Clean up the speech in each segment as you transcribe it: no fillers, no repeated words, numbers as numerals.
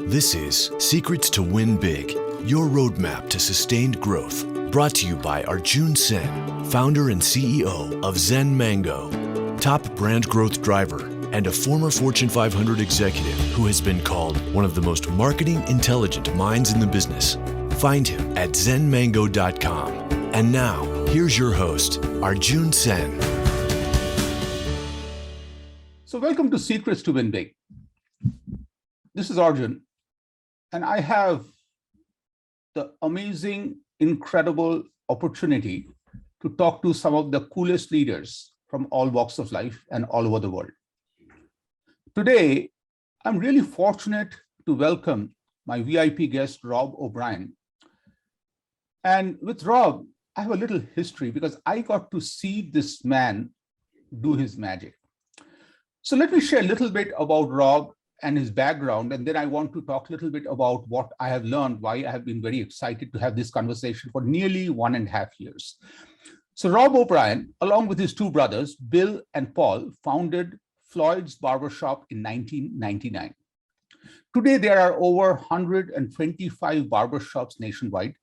This is Secrets to Win Big, your roadmap to sustained growth. Brought to you by Arjun Sen, founder and CEO of Zen Mango, top brand growth driver, and a former Fortune 500 executive who has been called one of the most marketing intelligent minds in the business. Find him at zenmango.com. And now, here's your host, Arjun Sen. So welcome to Secrets to Win Big. This is Arjun, and I have the amazing, incredible opportunity to talk to some of the coolest leaders from all walks of life and all over the world. Today, I'm really fortunate to welcome my VIP guest, Rob O'Brien. And with Rob, I have a little history because I got to see this man do his magic. So let me share a little bit about Rob and his background, and then I want to talk a little bit about what I have learned, why I have been very excited to have this conversation for nearly 1.5 years. So Rob O'Brien, along with his two brothers, Bill and Paul, founded Floyd's barbershop in 1999. Today, there are over 125 barbershops nationwide.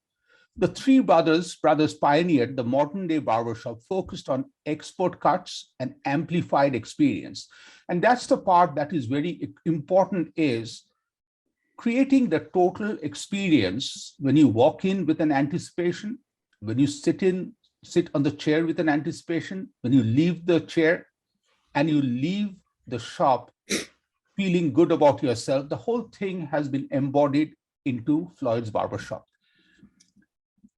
The three brothers pioneered the modern day barbershop focused on expert cuts and amplified experience. And that's the part that is very important, is creating the total experience when you walk in with an anticipation, when you sit on the chair with an anticipation, when you leave the chair and you leave the shop feeling good about yourself. The whole thing has been embodied into Floyd's barbershop.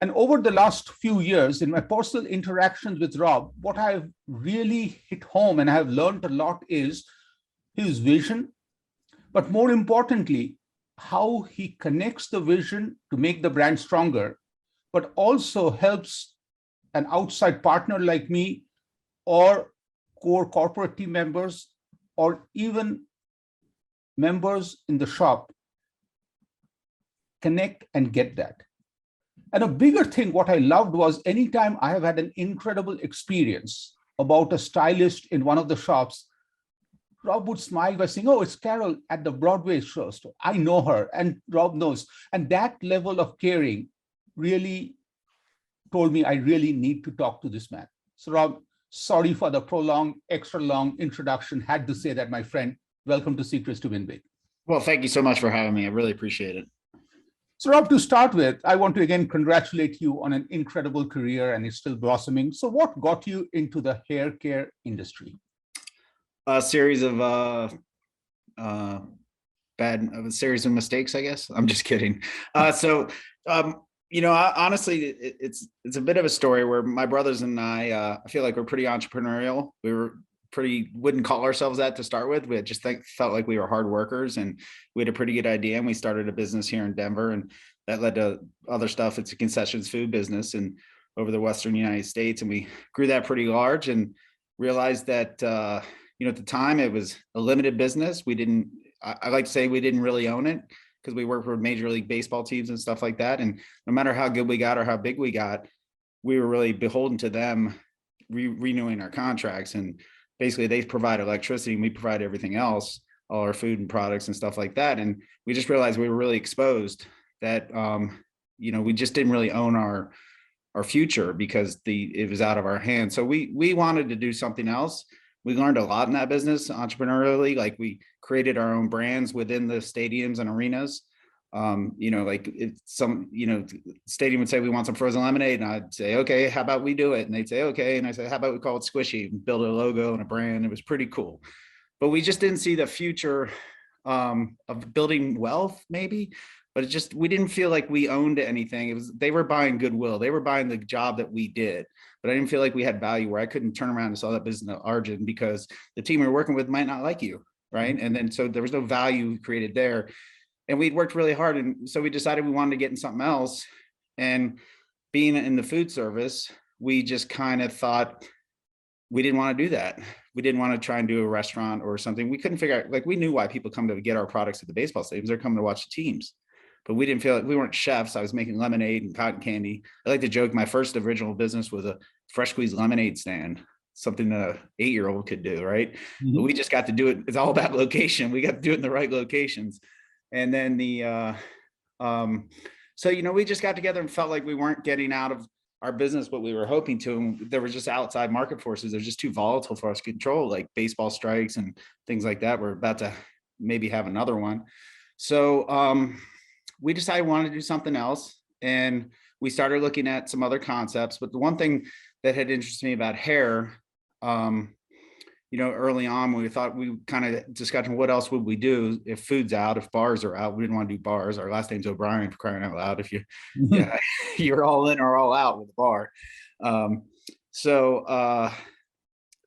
And over the last few years, in my personal interactions with Rob, what I've really hit home and I have learned a lot is his vision, but more importantly, how he connects the vision to make the brand stronger, but also helps an outside partner like me or core corporate team members or even members in the shop connect and get that. And a bigger thing, what I loved was anytime I have had an incredible experience about a stylist in one of the shops, Rob would smile by saying, "Oh, it's Carol at the Broadway show. So I know her," and Rob knows. And that level of caring really told me I really need to talk to this man. So Rob, sorry for the prolonged, extra long introduction. Had to say that, my friend. Welcome to Secrets to Win Big. Well, thank you so much for having me. I really appreciate it. So Rob, to start with, I want to again congratulate you on an incredible career, and it's still blossoming. So what got you into the hair care industry? A series of series of mistakes, I guess. I'm just kidding. Honestly, it's a bit of a story where my brothers and I feel like we're pretty entrepreneurial. Wouldn't call ourselves that to start with. We just felt like we were hard workers, and we had a pretty good idea, and we started a business here in Denver, and that led to other stuff. It's a concessions food business and over the Western United States. And we grew that pretty large and realized that, at the time it was a limited business. I like to say we didn't really own it because we worked for Major League Baseball teams and stuff like that. And no matter how good we got or how big we got, we were really beholden to them renewing our contracts. And basically they provide electricity and we provide everything else, all our food and products and stuff like that. And we just realized we were really exposed that, we just didn't really own our future because it was out of our hands. So we wanted to do something else. We learned a lot in that business entrepreneurially. Like we created our own brands within the stadiums and arenas. Stadium would say, "We want some frozen lemonade." And I'd say, "Okay, how about we do it?" And they'd say, "Okay." And I said, "How about we call it Squishy?" And build a logo and a brand. It was pretty cool. But we just didn't see the future of building wealth, maybe. But we didn't feel like we owned anything. They were buying goodwill. They were buying the job that we did. But I didn't feel like we had value where I couldn't turn around and sell that business to Arjun because the team we were working with might not like you, right? And then so there was no value created there. And we'd worked really hard. And so we decided we wanted to get in something else. And being in the food service, we just kind of thought we didn't want to do that. We didn't want to try and do a restaurant or something. We couldn't figure out, like we knew why people come to get our products at the baseball stadiums. They're coming to watch the teams. But we didn't feel like we weren't chefs. I was making lemonade and cotton candy. I like to joke my first original business was a fresh squeezed lemonade stand, something an 8-year-old could do, right? Mm-hmm. But we just got to do it. It's all about location. We got to do it in the right locations. And then so, we just got together and felt like we weren't getting out of our business what we were hoping to. And there were just outside market forces. They're just too volatile for us to control, like baseball strikes and things like that. We're about to maybe have another one. So we decided we wanted to do something else. And we started looking at some other concepts. But the one thing that had interested me about hair, early on, we thought we kind of discussed what else would we do if food's out, if bars are out. We didn't want to do bars. Our last name's O'Brien, for crying out loud. If you're all in or all out with the bar.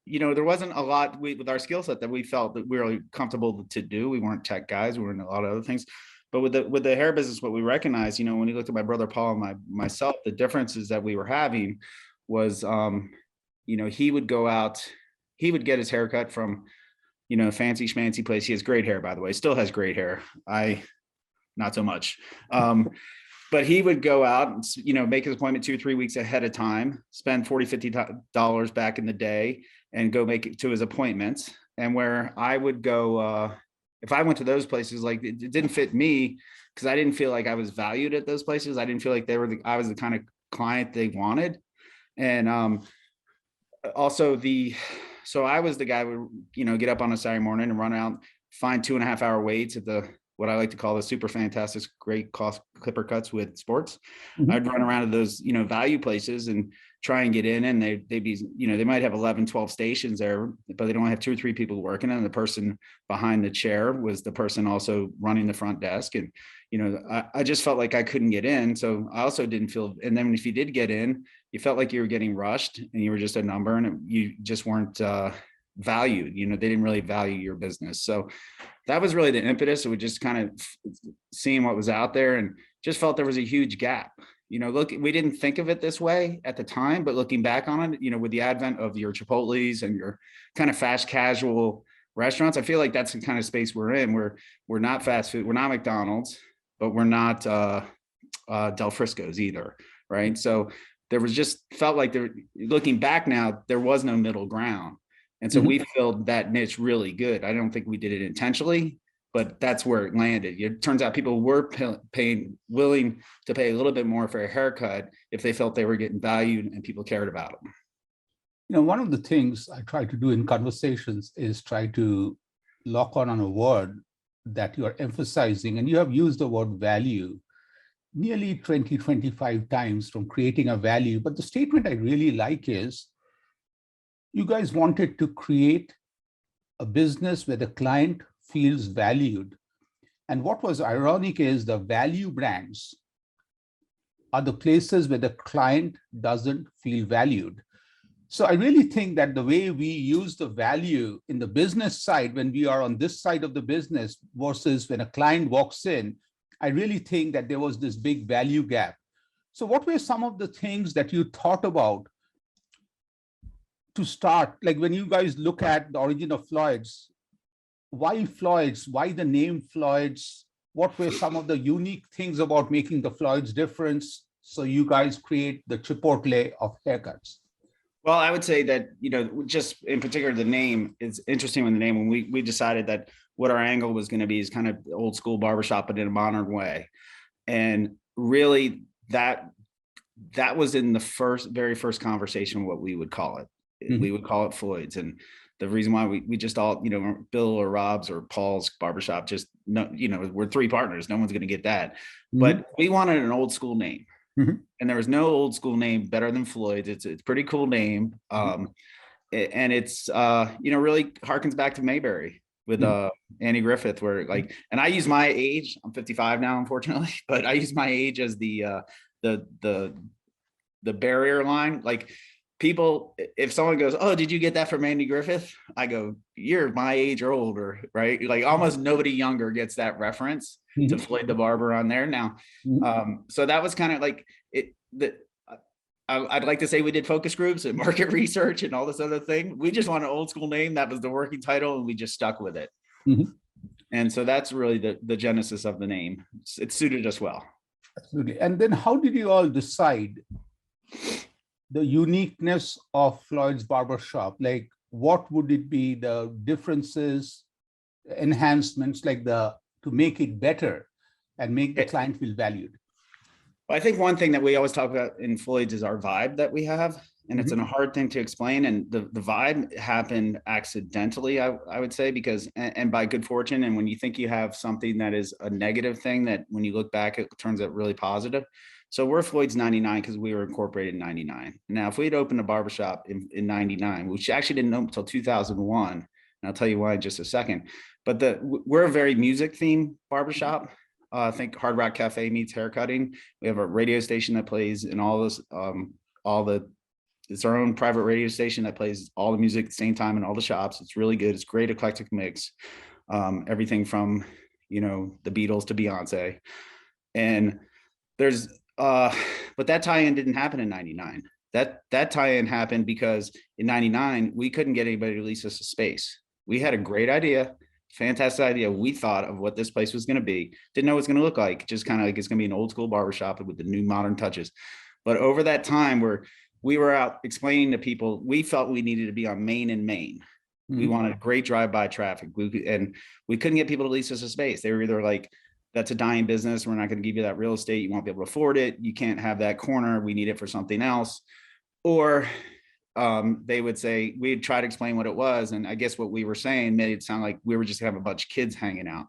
There wasn't a lot with our skill set that we felt that we were really comfortable to do. We weren't tech guys. We were in a lot of other things. But with the hair business, what we recognized, when you looked at my brother Paul and myself, the differences that we were having was, he would go out, he would get his haircut from, fancy schmancy place. He has great hair, by the way, still has great hair. Not so much. But he would go out and, make his appointment 2 or 3 weeks ahead of time, spend $40, $50 back in the day and go make it to his appointments. And where I would go, if I went to those places, like it didn't fit me because I didn't feel like I was valued at those places. I didn't feel like I was the kind of client they wanted. And also so I was the guy who would, get up on a Saturday morning and run out, find 2.5 hour waits at what I like to call the super fantastic, great cost clipper cuts with sports. Mm-hmm. I'd run around to those, value places and try and get in, and they'd be, they might have 11, 12 stations there, but they don't have 2 or 3 people working. And the person behind the chair was the person also running the front desk. And, I just felt like I couldn't get in. So I also didn't feel, and then if you did get in, you felt like you were getting rushed and you were just a number and you just weren't valued. They didn't really value your business. So that was really the impetus. It was just kind of seeing what was out there and just felt there was a huge gap. Look, we didn't think of it this way at the time, but looking back on it, with the advent of your Chipotle's and your kind of fast casual restaurants, I feel like that's the kind of space we're in. We're not fast food, we're not McDonald's, but we're not Del Frisco's either, right? So there was just felt like looking back now, there was no middle ground. And so we filled that niche really good. I don't think we did it intentionally, but that's where it landed. It turns out people were willing to pay a little bit more for a haircut if they felt they were getting valued and people cared about them. One of the things I try to do in conversations is try to lock on a word that you are emphasizing, and you have used the word value nearly 20, 25 times from creating a value. But the statement I really like is, you guys wanted to create a business where the client feels valued. And what was ironic is the value brands are the places where the client doesn't feel valued. So I really think that the way we use the value in the business side, when we are on this side of the business versus when a client walks in, I really think that there was this big value gap. So what were some of the things that you thought about to start? Like when you guys look at the origin of Floyd's, why Floyd's? Why the name Floyd's? What were some of the unique things about making the Floyd's difference so you guys create the Chipotle of haircuts? Well, I would say that, just in particular, the name is interesting with the name. When we decided that what our angle was going to be is kind of old school barbershop, but in a modern way. And really that was in the very first conversation, what we would call it. Mm-hmm. We would call it Floyd's. And the reason why we just all, Bill or Rob's or Paul's barbershop, just no, we're 3 partners. No one's going to get that. Mm-hmm. But we wanted an old school name. Mm-hmm. And there was no old school name better than Floyd's. It's a pretty cool name. And it's, really harkens back to Mayberry with Andy Griffith, where and I use my age, I'm 55 now, unfortunately, but I use my age as the barrier line. Like people, if someone goes, "Oh, did you get that from Andy Griffith?" I go, "You're my age or older," right? Like almost nobody younger gets that reference to Floyd the Barber on there now. So that was kind of like it. I'd like to say we did focus groups and market research and all this other thing. We just want an old school name. That was the working title, and we just stuck with it. Mm-hmm. And so that's really the genesis of the name. It suited us well. Absolutely. And then how did you all decide the uniqueness of Floyd's Barbershop? Like, what would it be, the differences, enhancements, like to to make it better and make the client feel valued? I think one thing that we always talk about in Floyd's is our vibe that we have. And it's a hard thing to explain. And the vibe happened accidentally, I would say, because, and by good fortune. And when you think you have something that is a negative thing, that when you look back, it turns out really positive. So we're Floyd's 99 because we were incorporated in 99. Now, if we had opened a barbershop in 99, which actually didn't open until 2001, and I'll tell you why in just a second, but we're a very music themed barbershop. I think Hard Rock Cafe meets haircutting. We have a radio station that plays in all this, it's our own private radio station that plays all the music at the same time in all the shops. It's really good. It's great eclectic mix. Everything from, you know, the Beatles to Beyonce. And there's, but that tie-in didn't happen in 99. That tie-in happened because in 99, we couldn't get anybody to lease us a space. We had a great idea, fantastic idea. We thought of what this place was going to be. Didn't know what it was going to look like. Just kind of like it's going to be an old school barbershop with the new modern touches. But over that time where we were out explaining to people, we felt we needed to be on Main and Main. We wanted great drive-by traffic. And we couldn't get people to lease us a space. They were either like, that's a dying business. We're not going to give you that real estate. You won't be able to afford it. You can't have that corner. We need it for something else. Or they would say, we'd try to explain what it was. And I guess what we were saying made it sound like we were just gonna have a bunch of kids hanging out.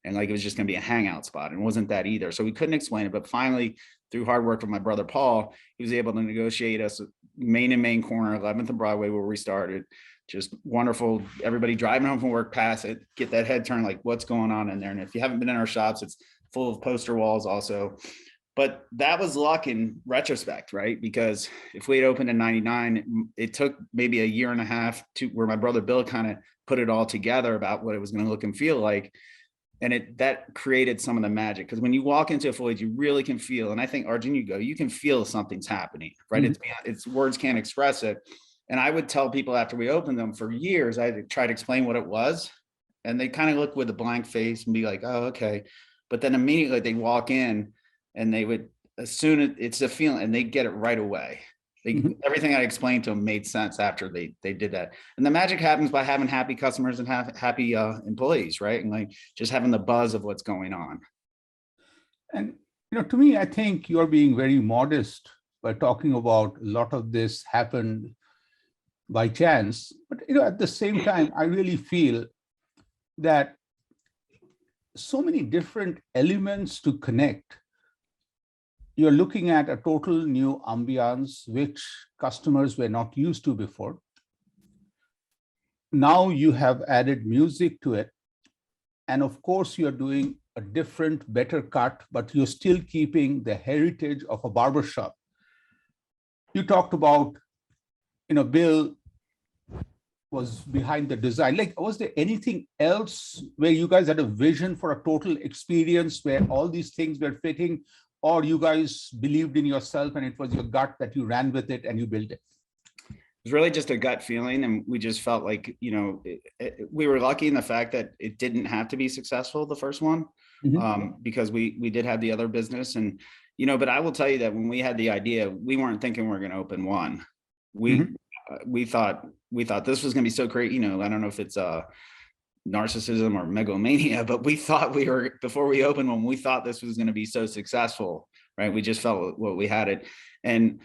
And like, it was just gonna be a hangout spot, and it wasn't that either. So we couldn't explain it, but finally through hard work with my brother, Paul, he was able to negotiate us Main and Main corner, 11th and Broadway, where we started. Just wonderful. Everybody driving home from work past it, get that head turned like, what's going on in there? And if you haven't been in our shops, it's full of poster walls also. But that was luck in retrospect, right? Because if we had opened in 99, it took maybe a year and a half to where my brother Bill kind of put it all together about what it was going to look and feel like. And that created some of the magic, because when you walk into a Floyd, you really can feel, and I think Arjun, you can feel something's happening, right? It's words can't express it. And I would tell people after we opened them for years, I had to try to explain what it was. And they kind of look with a blank face and be like, oh, okay. But then immediately they walk in and they would, as soon as it's a feeling, and they get it right away. Everything I explained to them made sense after they did that. And the magic happens by having happy customers and happy employees, right? And like just having the buzz of what's going on. And, you know, to me, I think you're being very modest by talking about a lot of this happened by chance. But, you know, at the same time, I really feel that so many different elements to connect. You're looking at a total new ambiance, which customers were not used to before. Now you have added music to it. And of course, you're doing a different, better cut, but you're still keeping the heritage of a barbershop. You talked about, you know, Bill was behind the design. Like, was there anything else where you guys had a vision for a total experience where all these things were fitting? Or you guys believed in yourself and it was your gut that you ran with it and you built it? It was really just a gut feeling. And we just felt like, you know, we were lucky in the fact that it didn't have to be successful, the first one, because we did have the other business. And, you know, but I will tell you that when we had the idea, we weren't thinking we were going to open one. We thought this was going to be so great. You know, I don't know if it's narcissism or megalomania, but we thought before we opened one, we thought this was going to be so successful, right? We just felt what we had it. And,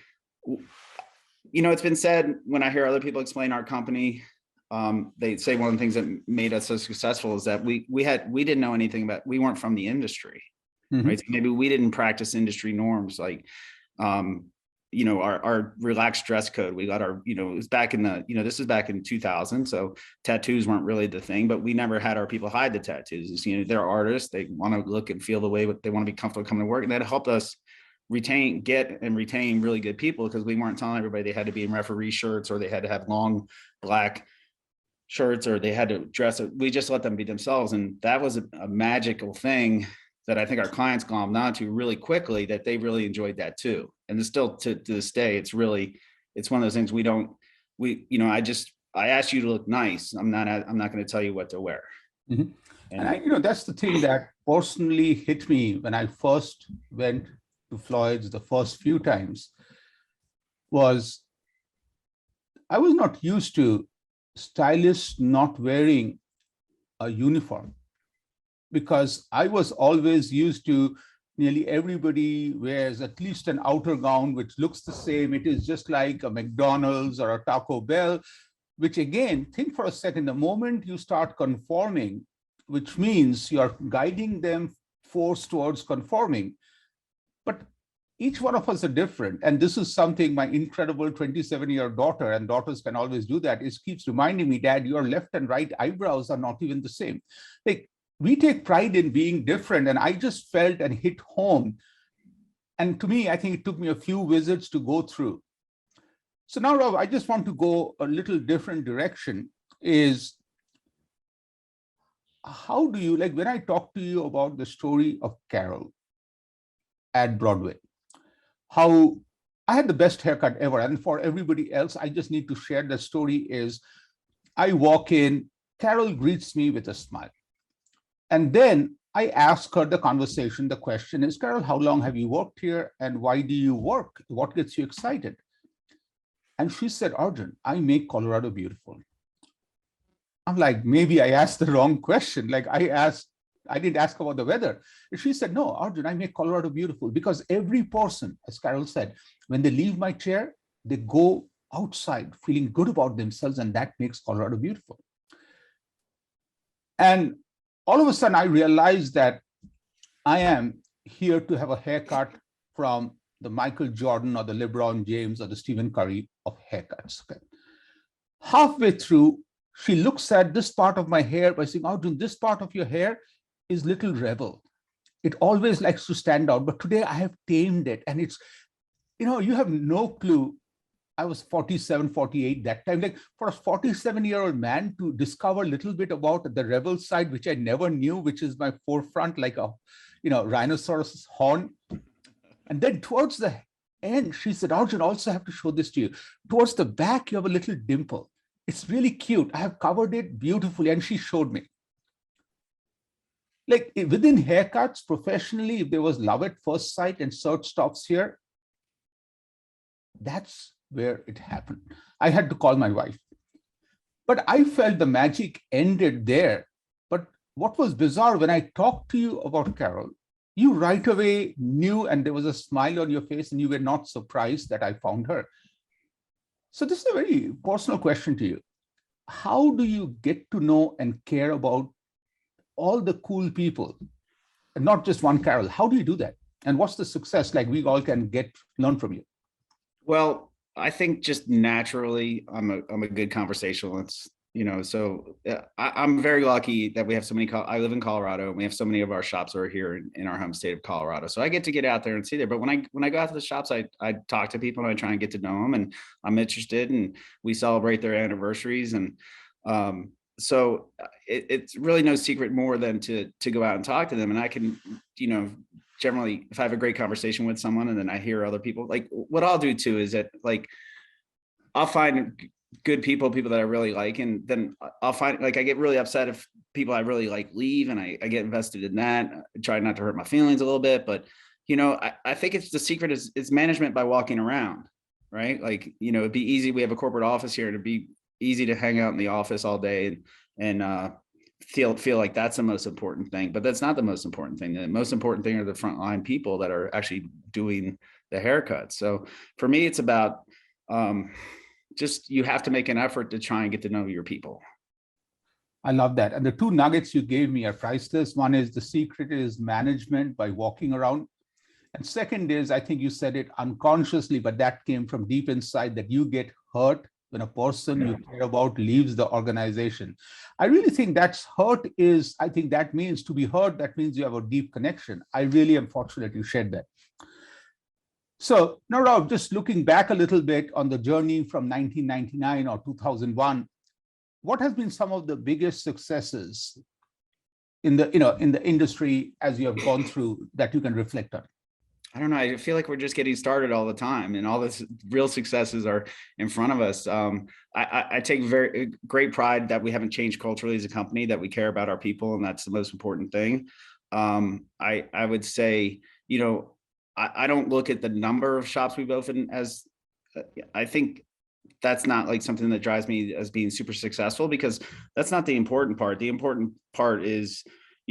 you know, it's been said when I hear other people explain our company, they say one of the things that made us so successful is that we didn't know anything about, we weren't from the industry, right? So maybe we didn't practice industry norms, like, you know, our relaxed dress code. We got our, you know, it was back in the, you know, this is back in 2000. So tattoos weren't really the thing, but we never had our people hide the tattoos. You know, they're artists. They want to look and feel the way they want to be comfortable coming to work. And that helped us get and retain really good people, because we weren't telling everybody they had to be in referee shirts or they had to have long black shirts or they had to dress. We just let them be themselves. And that was a magical thing that I think our clients glommed onto really quickly, that they really enjoyed that too. And it's still to this day, it's one of those things you know, I asked you to look nice. I'm not going to tell you what to wear. And you know, that's the thing that personally hit me when I first went to Floyd's the first few times, was I was not used to stylists not wearing a uniform. because I was always used to nearly everybody wears at least an outer gown which looks the same. It is just like a McDonald's or a Taco Bell, which again, think for a second, the moment you start conforming, which means you're guiding them force towards conforming. But each one of us are different. And this is something my incredible 27-year daughter, and daughters can always do that, is keeps reminding me, Dad, your left and right eyebrows are not even the same. Like, we take pride in being different. And I just felt and hit home. And to me, I think it took me a few visits to go through. So now, Rob, I just want to go a little different direction. Is how do you, like when I talk to you about the story of Carol at Broadway, how I had the best haircut ever. And for everybody else, I just need to share the story is I walk in, Carol greets me with a smile. And then I ask her the conversation. The question is, Carol, how long have you worked here? And why do you work? What gets you excited? And she said, Arjun, I make Colorado beautiful. I'm like, maybe I asked the wrong question. Like I didn't ask about the weather. And she said, no, Arjun, I make Colorado beautiful because every person, as Carol said, when they leave my chair, they go outside feeling good about themselves, and that makes Colorado beautiful. And all of a sudden, I realized that I am here to have a haircut from the Michael Jordan or the LeBron James or the Stephen Curry of haircuts. Okay. Halfway through, she looks at this part of my hair by saying, Arjun, this part of your hair is little rebel. It always likes to stand out, but today I have tamed it. And it's, you have no clue. I was 47, 48 that time. Like for a 47-year-old man to discover a little bit about the rebel side, which I never knew, which is my forefront, like a, rhinoceros horn. And then towards the end, she said, Arjun, also have to show this to you. Towards the back, you have a little dimple. It's really cute. I have covered it beautifully. And she showed me. Like within haircuts, professionally, if there was love at first sight and search stops here, that's where it happened. I had to call my wife. But I felt the magic ended there. But what was bizarre, when I talked to you about Carol, you right away knew, and there was a smile on your face, and you were not surprised that I found her. So this is a very personal question to you. How do you get to know and care about all the cool people, and not just one Carol? How do you do that? And what's the success like we all can learn from you? Well, I think just naturally, I'm a good conversationalist, so I'm very lucky that we have so many, I live in Colorado, and we have so many of our shops are here in our home state of Colorado. So I get to get out there and see there. But when I go out to the shops, I talk to people and I try and get to know them, and I'm interested, and we celebrate their anniversaries. And so it's really no secret more than to go out and talk to them. And I can, generally, if I have a great conversation with someone and then I hear other people, like what I'll do too is that like, I'll find good people that I really like. And then I'll find, like, I get really upset if people I really like leave, and I get invested in that. I try not to hurt my feelings a little bit, but I think it's the secret is management by walking around, right? Like, it'd be easy. We have a corporate office here, and it'd be easy to hang out in the office all day and feel like that's the most important thing, but that's not the most important thing. The most important thing are the frontline people that are actually doing the haircuts. So for me, it's about just, you have to make an effort to try and get to know your people. I love that. And the two nuggets you gave me are priceless. One is the secret is management by walking around. And second is, I think you said it unconsciously, but that came from deep inside, that you get hurt when a person you care about leaves the organization. I really think that's hurt is, I think that means to be hurt, that means you have a deep connection. I really am fortunate you shared that. So now, Rob, just looking back a little bit on the journey from 1999 or 2001, what has been some of the biggest successes in the industry as you have gone through that you can reflect on? I don't know. I feel like we're just getting started all the time, and all this real successes are in front of us. I take very great pride that we haven't changed culturally as a company, that we care about our people, and that's the most important thing. I would say, I don't look at the number of shops we've opened as, I think that's not like something that drives me as being super successful, because that's not the important part. The important part is,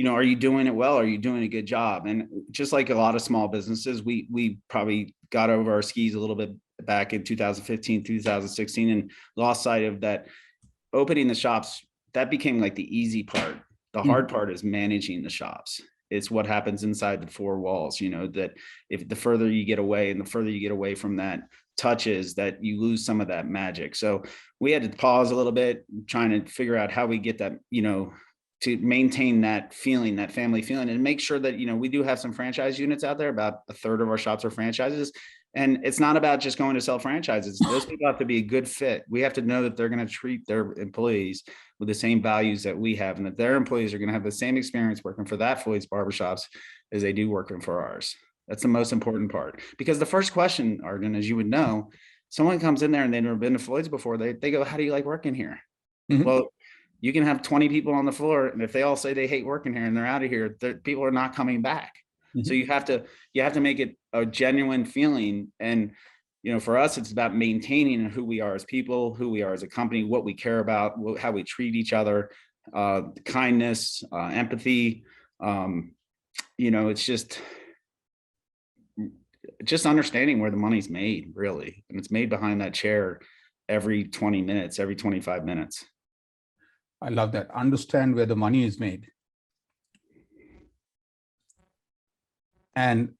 are you doing it well? Are you doing a good job? And just like a lot of small businesses, we probably got over our skis a little bit back in 2015, 2016, and lost sight of that. Opening the shops, that became like the easy part. The hard part is managing the shops. It's what happens inside the four walls, that if the further you get away and the further you get away from that touches, that you lose some of that magic. So we had to pause a little bit, trying to figure out how we get that, to maintain that feeling, that family feeling, and make sure that, we do have some franchise units out there. About a third of our shops are franchises. And it's not about just going to sell franchises. Those people have to be a good fit. We have to know that they're going to treat their employees with the same values that we have, and that their employees are going to have the same experience working for that Floyd's barbershops as they do working for ours. That's the most important part. Because the first question, Arjun, as you would know, someone comes in there and they've never been to Floyd's before, they go, how do you like working here? Well, you can have 20 people on the floor, and if they all say they hate working here and they're out of here, people are not coming back. So you have to make it a genuine feeling. And, for us, it's about maintaining who we are as people, who we are as a company, what we care about, how we treat each other, kindness, empathy. It's just understanding where the money's made, really. And it's made behind that chair every 20 minutes, every 25 minutes. I love that. Understand where the money is made. And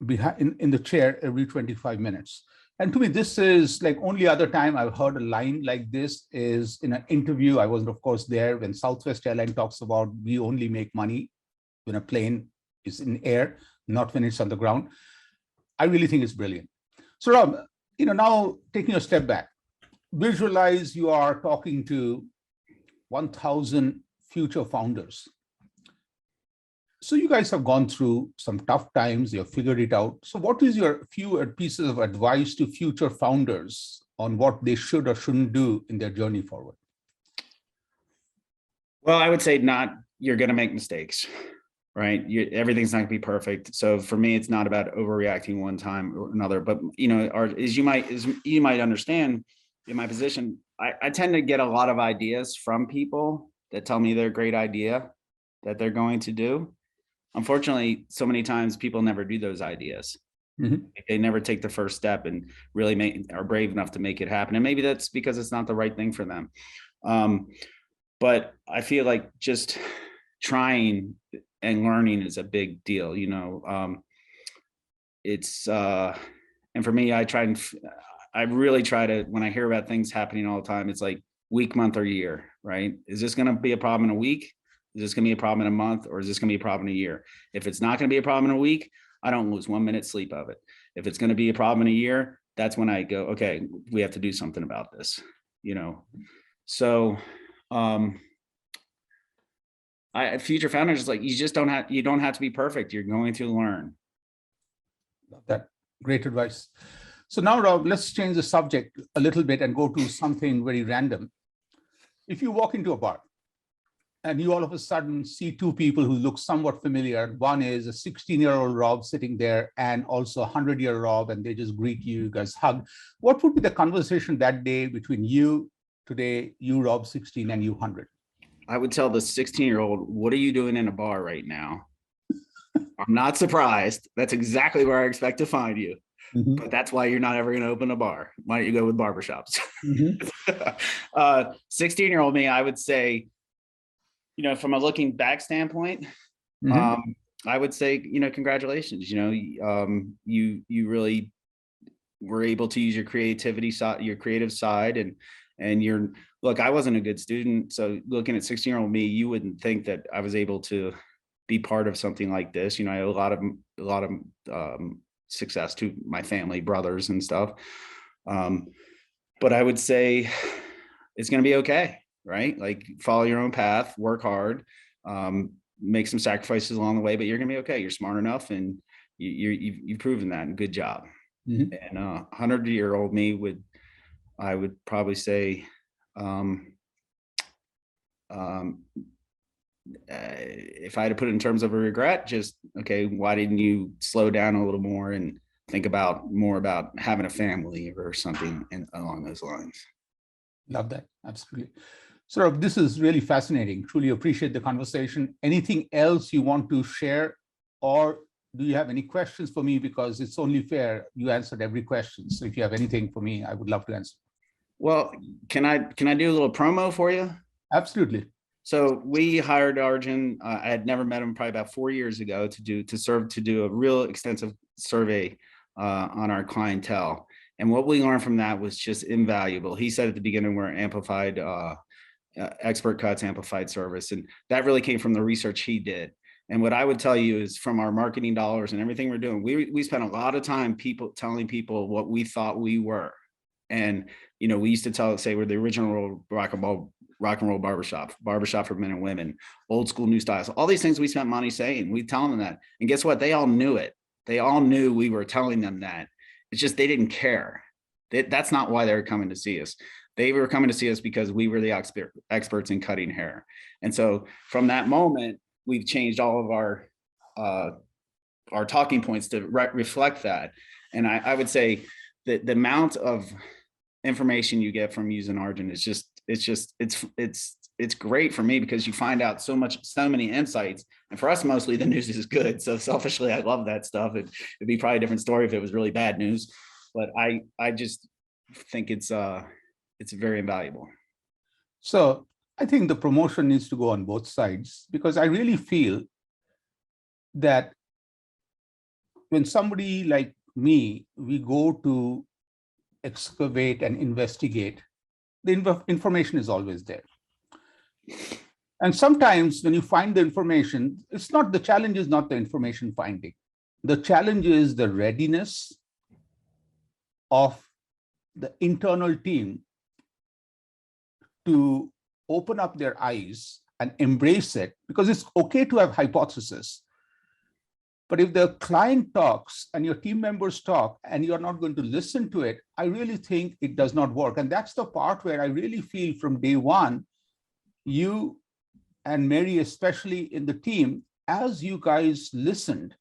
behind in the chair every 25 minutes. And to me, this is like only other time I've heard a line like this is in an interview. I wasn't, of course, there when Southwest Airlines talks about we only make money when a plane is in air, not when it's on the ground. I really think it's brilliant. So Rob, now taking a step back, visualize you are talking to 1,000 future founders. So you guys have gone through some tough times, you've figured it out. So what is your few pieces of advice to future founders on what they should or shouldn't do in their journey forward? Well, I would say you're going to make mistakes, right? Everything's not going to be perfect. So for me, it's not about overreacting one time or another, but as you might understand, in my position, I tend to get a lot of ideas from people that tell me they're a great idea that they're going to do. Unfortunately, so many times people never do those ideas. They never take the first step and really are brave enough to make it happen. And maybe that's because it's not the right thing for them. But I feel like just trying and learning is a big deal. And for me, I really try to, when I hear about things happening all the time, it's like week, month, or year, right? Is this going to be a problem in a week? Is this going to be a problem in a month, or is this going to be a problem in a year? If it's not going to be a problem in a week, I don't lose 1 minute sleep of it. If it's going to be a problem in a year, that's when I go, okay, we have to do something about this, So, future founders is like, you don't have to be perfect. You're going to learn. Love that. Great advice. So now, Rob, let's change the subject a little bit and go to something very random. If you walk into a bar and you all of a sudden see two people who look somewhat familiar, one is a 16-year-old Rob sitting there and also a 100-year Rob, and they just greet you guys hug. What would be the conversation that day between you today, you Rob 16 and you 100? I would tell the 16-year-old, what are you doing in a bar right now? I'm not surprised. That's exactly where I expect to find you. But that's why you're not ever going to open a bar. Why don't you go with barbershops? 16-year-old me, I would say, from a looking back standpoint, I would say, congratulations. You really were able to use your creativity side, your creative side, and look, I wasn't a good student. So looking at 16-year-old me, you wouldn't think that I was able to be part of something like this. I had a lot of success to my family, brothers and stuff. But I would say it's going to be okay, right? Like, follow your own path, work hard, make some sacrifices along the way, but you're going to be okay. You're smart enough, and you've proven that, and good job. And 100-year-old me I would probably say, if I had to put it in terms of a regret, just, okay, why didn't you slow down a little more and think more about having a family or something along those lines? Love that. Absolutely. Saurabh, this is really fascinating. Truly appreciate the conversation. Anything else you want to share, or do you have any questions for me? Because it's only fair you answered every question. So if you have anything for me, I would love to answer. Well, can I do a little promo for you? Absolutely. So we hired Arjun. I had never met him, probably about 4 years ago, to do a real extensive survey on our clientele. And what we learned from that was just invaluable. He said at the beginning, we're amplified expert cuts, amplified service, and that really came from the research he did. And what I would tell you is, from our marketing dollars and everything we're doing, we spent a lot of time telling people what we thought we were. And we used to say we're the original rock and roll barbershop for men and women, old school, new styles, all these things we spent money saying. We tell them that, and guess what? They all knew it. They all knew we were telling them that. It's just they didn't care. That's not why they were coming to see us. They were coming to see us because we were the experts in cutting hair. And so from that moment, we've changed all of our talking points to reflect that. And I would say that the amount of information you get from using Arjun is it's great for me, because you find out so many insights. And for us, mostly the news is good. So selfishly, I love that stuff. It'd be probably a different story if it was really bad news, but I just think it's very invaluable. So I think the promotion needs to go on both sides, because I really feel that when somebody like me, we go to excavate and investigate, the information is always there. And sometimes when you find the information, the challenge is not the information finding. The challenge is the readiness of the internal team to open up their eyes and embrace it, because it's okay to have hypotheses. But if the client talks and your team members talk and you're not going to listen to it, I really think it does not work. And that's the part where I really feel from day one, you and Mary, especially in the team, as you guys listened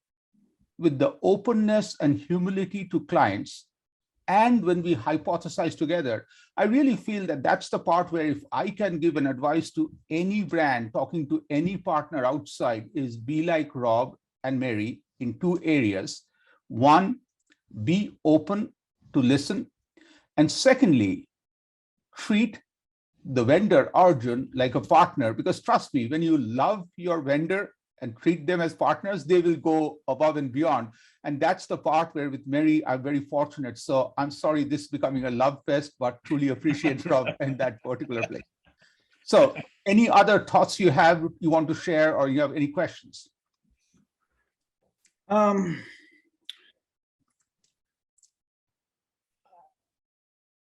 with the openness and humility to clients, and when we hypothesize together, I really feel that that's the part where if I can give an advice to any brand, talking to any partner outside, is be like Rob and Mary in two areas. One, be open to listen. And secondly, treat the vendor, Arjun, like a partner, because trust me, when you love your vendor and treat them as partners, they will go above and beyond. And that's the part where with Mary, I'm very fortunate. So I'm sorry this is becoming a love fest, but truly appreciate Rob in that particular place. So any other thoughts you want to share, or you have any questions?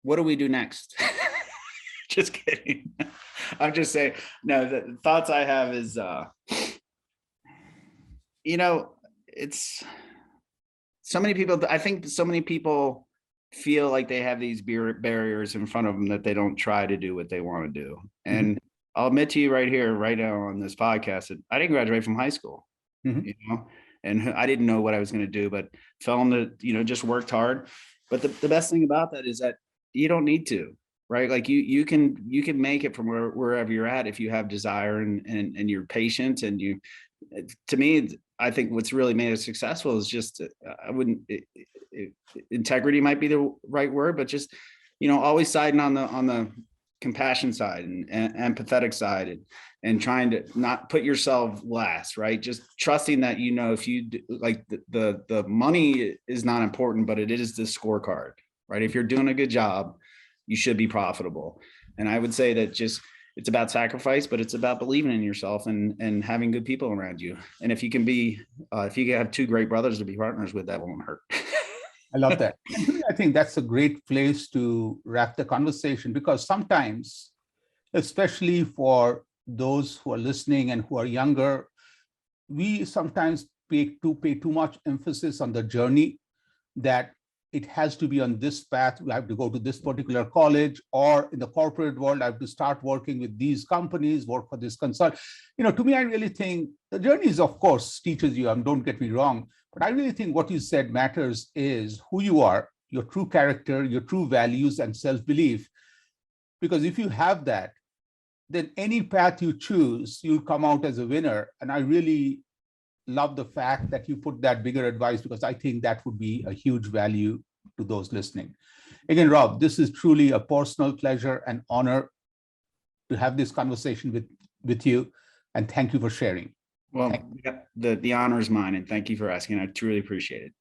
What do we do next? Just kidding. I'm just saying, no, the thoughts I have is, it's so many people, I think so many people feel like they have these barriers in front of them that they don't try to do what they want to do. And I'll admit to you right here, right now on this podcast, that I didn't graduate from high school, and I didn't know what I was going to do, but fell into, just worked hard. But the best thing about that is that you don't need to, right? Like you can make it from wherever you're at if you have desire and you're patient. And to me, I think what's really made us successful is just, integrity might be the right word, but just, always siding on the compassion side and empathetic side, and trying to not put yourself last, right? Just trusting that, if you like the money is not important, but it is the scorecard, right? If you're doing a good job, you should be profitable. And I would say that just, it's about sacrifice, but it's about believing in yourself and having good people around you. And if you can have two great brothers to be partners with, that won't hurt. I love that. I think that's a great place to wrap the conversation, because sometimes, especially for those who are listening and who are younger, we sometimes pay too much emphasis on the journey, that it has to be on this path. I have to go to this particular college, or in the corporate world, I have to start working with these companies, work for this consult. To me, I really think the journey is, of course, teaches you, don't get me wrong, but I really think what you said matters is who you are, your true character, your true values and self-belief. Because if you have that, then any path you choose, you'll come out as a winner. And I really love the fact that you put that bigger advice, because I think that would be a huge value to those listening. Again, Rob, this is truly a personal pleasure and honor to have this conversation with you. And thank you for sharing. Well, the honor is mine, and thank you for asking. I truly appreciate it.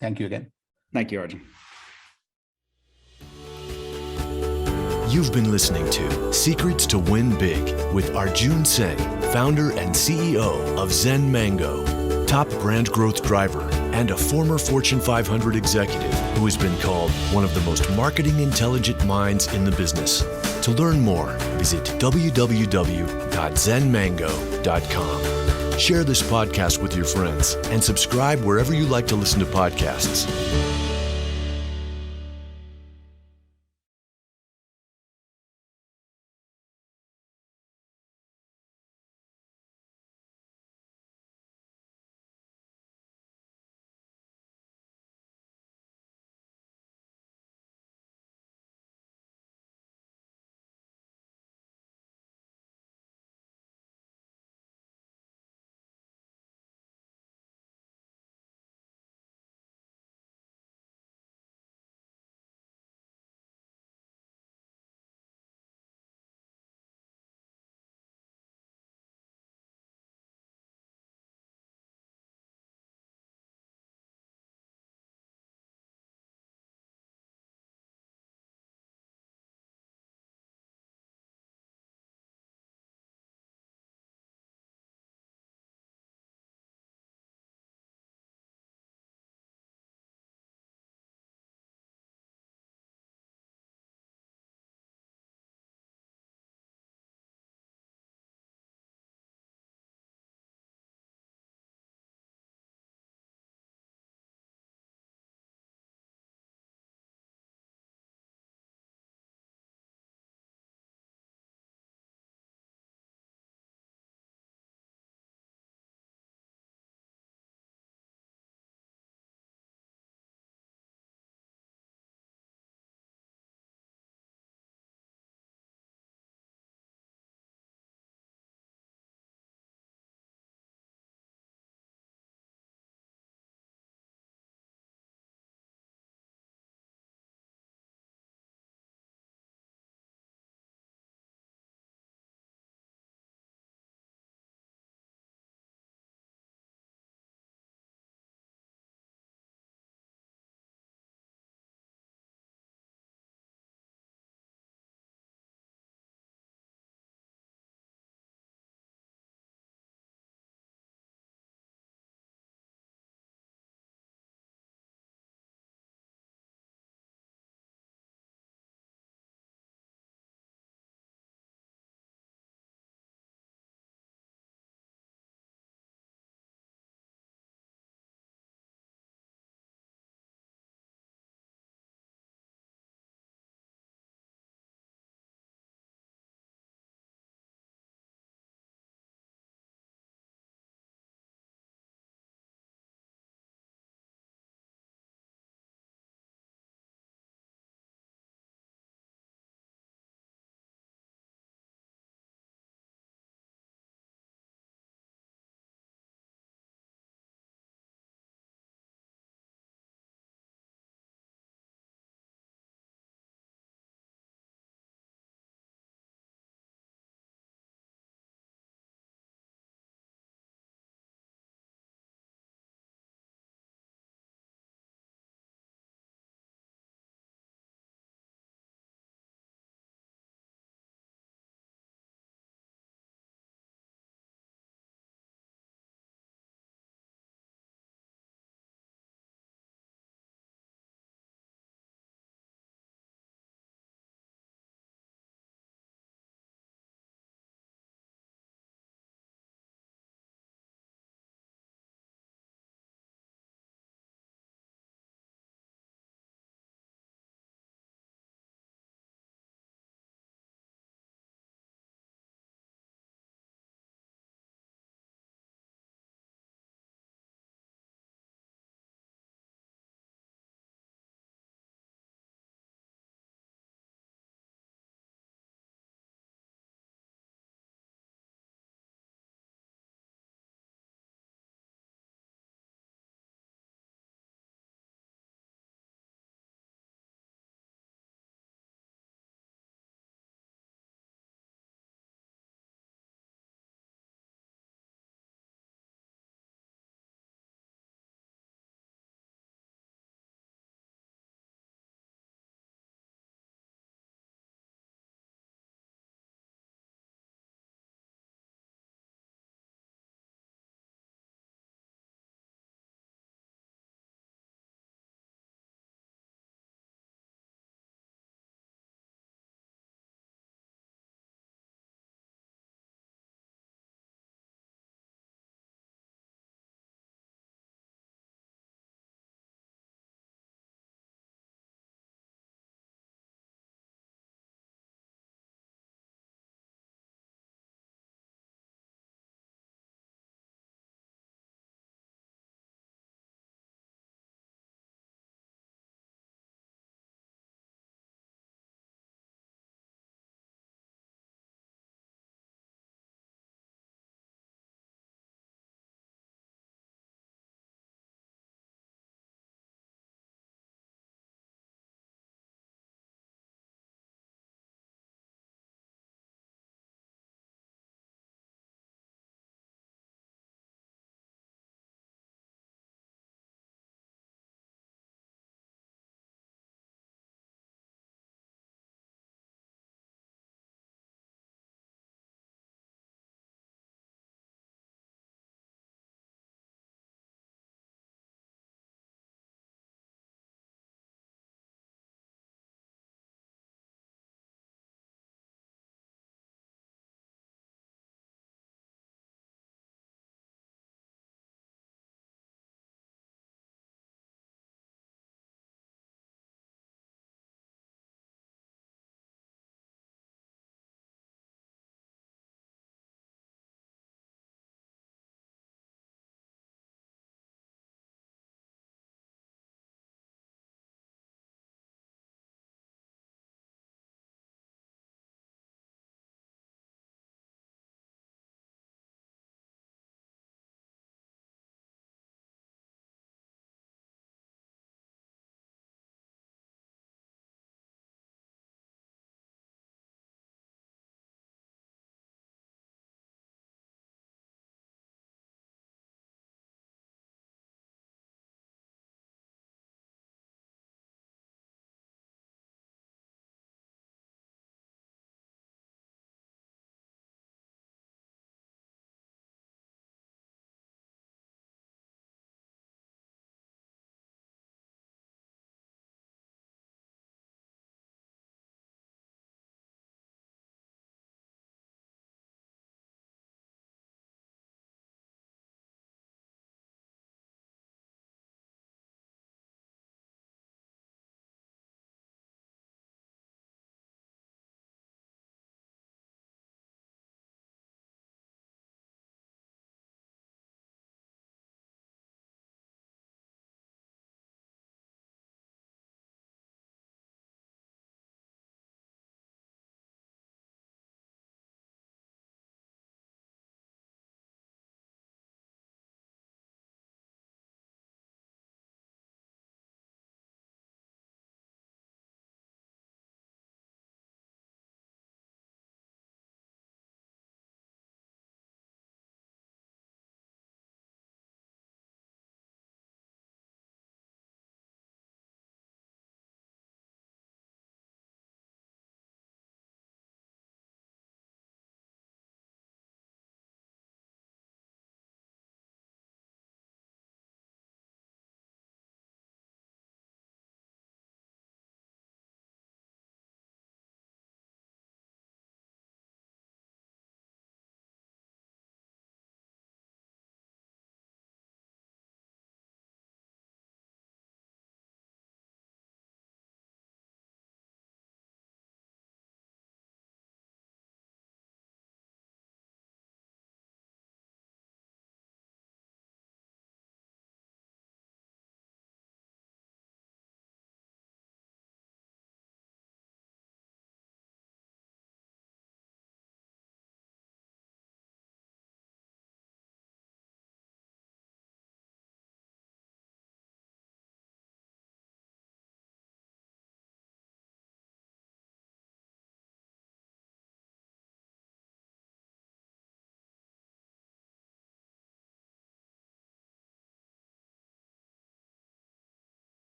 Thank you again. Thank you, Arjun. You've been listening to Secrets to Win Big with Arjun Sen, founder and CEO of Zen Mango, top brand growth driver, and a former Fortune 500 executive who has been called one of the most marketing intelligent minds in the business. To learn more, visit www.zenmango.com. Share this podcast with your friends and subscribe wherever you like to listen to podcasts.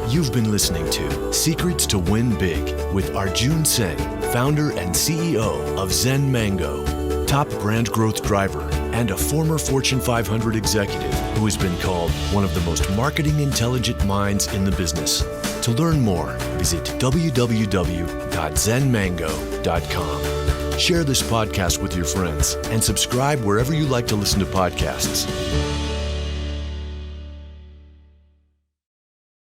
You've been listening to Secrets to Win Big with Arjun Sen, founder and CEO of Zen Mango, top brand growth driver, and a former Fortune 500 executive who has been called one of the most marketing intelligent minds in the business. To learn more, visit www.zenmango.com. Share this podcast with your friends and subscribe wherever you like to listen to podcasts.